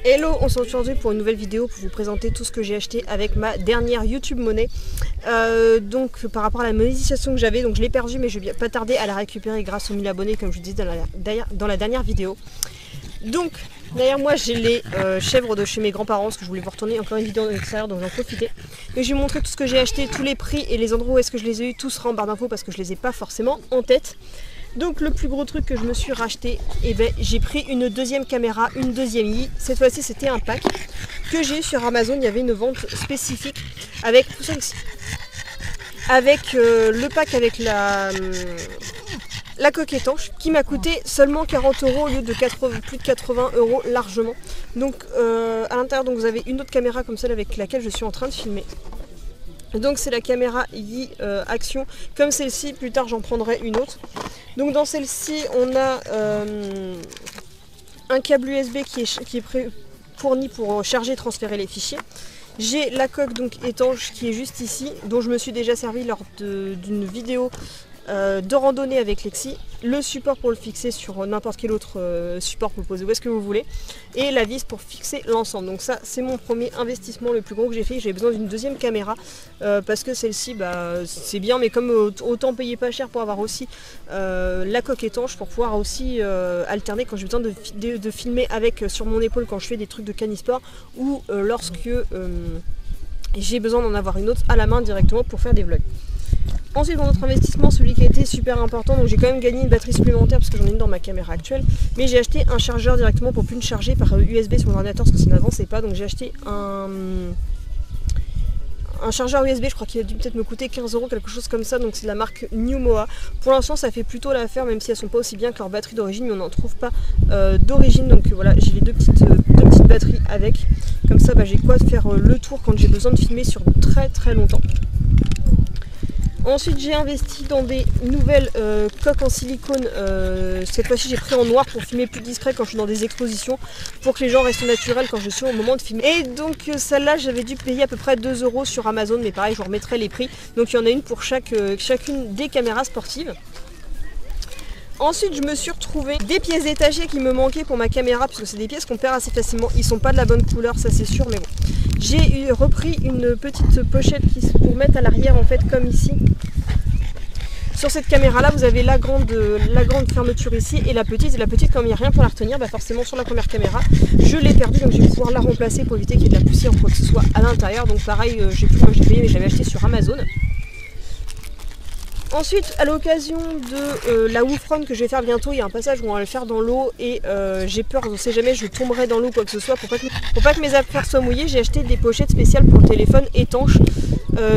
Hello, on se retrouve aujourd'hui pour une nouvelle vidéo pour vous présenter tout ce que j'ai acheté avec ma dernière YouTube monnaie. Donc par rapport à la monétisation que j'avais, donc je l'ai perdue mais je vais pas tarder à la récupérer grâce aux 1000 abonnés comme je vous disais dans la dernière vidéo. Donc derrière moi j'ai les chèvres de chez mes grands-parents parce que je voulais vous retourner encore une vidéo de l'extérieur donc j'en profitais. Et je vais vous montrer tout ce que j'ai acheté, tous les prix et les endroits où est-ce que je les ai eu, tout sera en barre d'infos parce que je les ai pas forcément en tête. Donc le plus gros truc que je me suis racheté, et ben, j'ai pris une deuxième caméra, une deuxième i. Cette fois-ci c'était un pack que j'ai eu sur Amazon, il y avait une vente spécifique avec le pack avec la coque étanche qui m'a coûté seulement 40 € au lieu de plus de 80 € largement. Donc à l'intérieur donc, vous avez une autre caméra comme celle avec laquelle je suis en train de filmer. Donc c'est la caméra Yi Action, comme celle-ci, plus tard j'en prendrai une autre. Donc dans celle-ci on a un câble USB qui est fourni pour charger et transférer les fichiers. J'ai la coque donc étanche qui est juste ici, dont je me suis déjà servi lors d'une vidéo de randonnée avec Lexi, le support pour le fixer sur n'importe quel autre support pour le poser où est-ce que vous voulez, et la vis pour fixer l'ensemble. Donc ça c'est mon premier investissement le plus gros que j'ai fait. J'ai besoin d'une deuxième caméra parce que celle-ci c'est bien, mais comme autant payer pas cher pour avoir aussi la coque étanche pour pouvoir aussi alterner quand j'ai besoin de filmer avec sur mon épaule quand je fais des trucs de canisport ou lorsque j'ai besoin d'en avoir une autre à la main directement pour faire des vlogs. Ensuite, dans notre investissement, celui qui a été super important, donc j'ai quand même gagné une batterie supplémentaire parce que j'en ai une dans ma caméra actuelle, mais j'ai acheté un chargeur directement pour plus me charger par USB sur mon ordinateur parce que ça n'avançait pas. Donc j'ai acheté un chargeur USB, je crois qu'il a dû peut-être me coûter 15 € quelque chose comme ça, donc c'est de la marque Numoa. Pour l'instant ça fait plutôt l'affaire, même si elles sont pas aussi bien que leur batterie d'origine, mais on n'en trouve pas d'origine. Donc voilà, j'ai les deux petites batteries avec, comme ça j'ai quoi faire le tour quand j'ai besoin de filmer sur très longtemps. Ensuite j'ai investi dans des nouvelles coques en silicone, cette fois-ci j'ai pris en noir pour filmer plus discret quand je suis dans des expositions, pour que les gens restent naturels quand je suis au moment de filmer. Et donc celle-là j'avais dû payer à peu près 2 € sur Amazon, mais pareil je vous remettrai les prix. Donc il y en a une pour chacune des caméras sportives. Ensuite je me suis retrouvé des pièces détachées qui me manquaient pour ma caméra, puisque c'est des pièces qu'on perd assez facilement, ils sont pas de la bonne couleur ça c'est sûr, mais bon. J'ai repris une petite pochette pour mettre à l'arrière en fait comme ici. Sur cette caméra là vous avez la grande fermeture ici et la petite comme il n'y a rien pour la retenir, forcément sur la première caméra je l'ai perdue, donc je vais pouvoir la remplacer pour éviter qu'il y ait de la poussière ou quoi que ce soit à l'intérieur. Donc pareil, je sais plus comment j'ai payé mais je l'avais acheté sur Amazon. Ensuite, à l'occasion de la WoofRun que je vais faire bientôt, il y a un passage où on va le faire dans l'eau et j'ai peur, on ne sait jamais, je tomberai dans l'eau ou quoi que ce soit. Pour pas que mes affaires soient mouillées, j'ai acheté des pochettes spéciales pour le téléphone étanches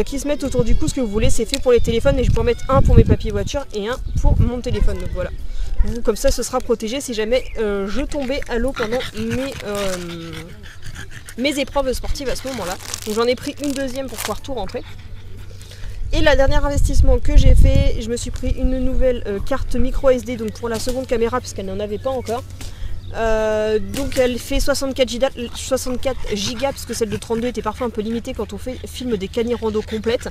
qui se mettent autour du cou, ce que vous voulez. C'est fait pour les téléphones, mais je peux en mettre un pour mes papiers voiture et un pour mon téléphone. Donc voilà, comme ça ce sera protégé si jamais je tombais à l'eau pendant mes épreuves sportives à ce moment-là. Donc j'en ai pris une deuxième pour pouvoir tout rentrer. Et la dernière investissement que j'ai fait, je me suis pris une nouvelle carte micro SD donc pour la seconde caméra puisqu'elle n'en avait pas encore. Donc elle fait 64 gigas puisque celle de 32 était parfois un peu limitée quand on filme des canis rando complètes.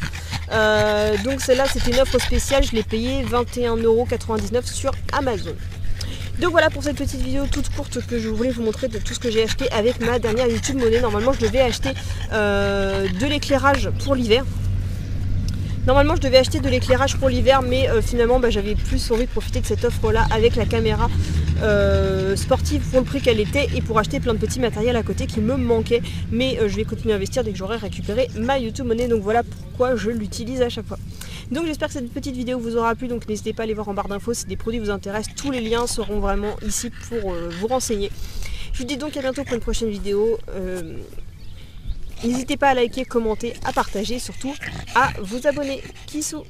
Donc celle-là c'était une offre spéciale, je l'ai payée 21,99 € sur Amazon. Donc voilà pour cette petite vidéo toute courte que je voulais vous montrer de tout ce que j'ai acheté avec ma dernière YouTube monnaie. Normalement je devais acheter de l'éclairage pour l'hiver. Normalement je devais acheter de l'éclairage pour l'hiver, mais finalement j'avais plus envie de profiter de cette offre là avec la caméra sportive pour le prix qu'elle était et pour acheter plein de petits matériels à côté qui me manquaient. Mais je vais continuer à investir dès que j'aurai récupéré ma YouTube monnaie, donc voilà pourquoi je l'utilise à chaque fois. Donc j'espère que cette petite vidéo vous aura plu, donc n'hésitez pas à aller voir en barre d'infos si des produits vous intéressent, tous les liens seront vraiment ici pour vous renseigner. Je vous dis donc à bientôt pour une prochaine vidéo. N'hésitez pas à liker, commenter, à partager et surtout à vous abonner. Kissou!